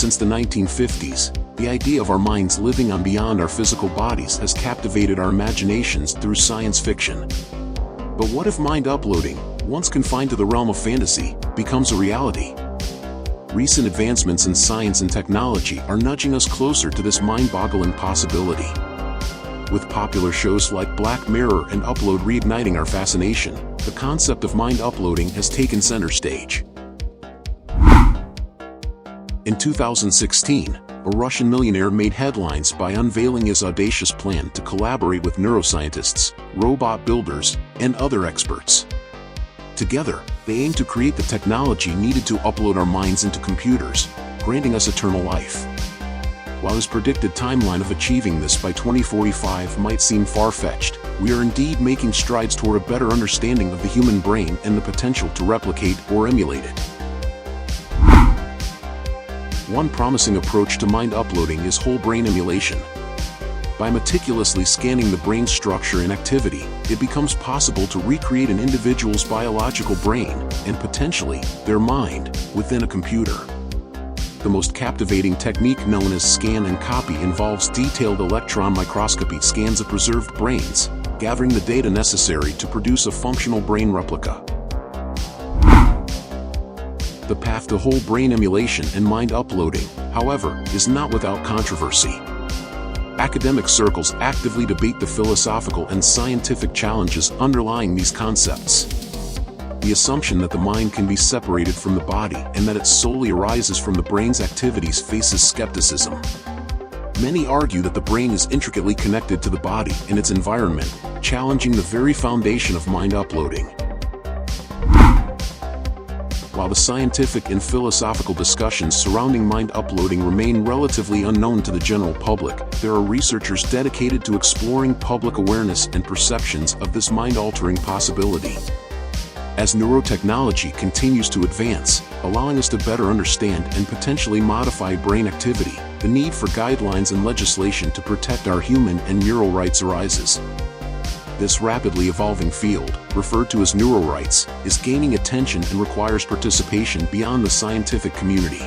Since the 1950s, the idea of our minds living on beyond our physical bodies has captivated our imaginations through science fiction. But what if mind uploading, once confined to the realm of fantasy, becomes a reality? Recent advancements in science and technology are nudging us closer to this mind-boggling possibility. With popular shows like Black Mirror and Upload reigniting our fascination, the concept of mind uploading has taken center stage. In 2016, a Russian millionaire made headlines by unveiling his audacious plan to collaborate with neuroscientists, robot builders, and other experts. Together, they aim to create the technology needed to upload our minds into computers, granting us eternal life. While his predicted timeline of achieving this by 2045 might seem far-fetched, we are indeed making strides toward a better understanding of the human brain and the potential to replicate or emulate it. One promising approach to mind uploading is whole brain emulation. By meticulously scanning the brain's structure and activity, it becomes possible to recreate an individual's biological brain, and potentially, their mind, within a computer. The most captivating technique known as scan and copy involves detailed electron microscopy scans of preserved brains, gathering the data necessary to produce a functional brain replica. The path to whole brain emulation and mind uploading, however, is not without controversy. Academic circles actively debate the philosophical and scientific challenges underlying these concepts. The assumption that the mind can be separated from the body and that it solely arises from the brain's activities faces skepticism. Many argue that the brain is intricately connected to the body and its environment, challenging the very foundation of mind uploading. While the scientific and philosophical discussions surrounding mind uploading remain relatively unknown to the general public, there are researchers dedicated to exploring public awareness and perceptions of this mind-altering possibility. As neurotechnology continues to advance, allowing us to better understand and potentially modify brain activity, the need for guidelines and legislation to protect our human and neural rights arises. This rapidly evolving field, referred to as neurorights, is gaining attention and requires participation beyond the scientific community.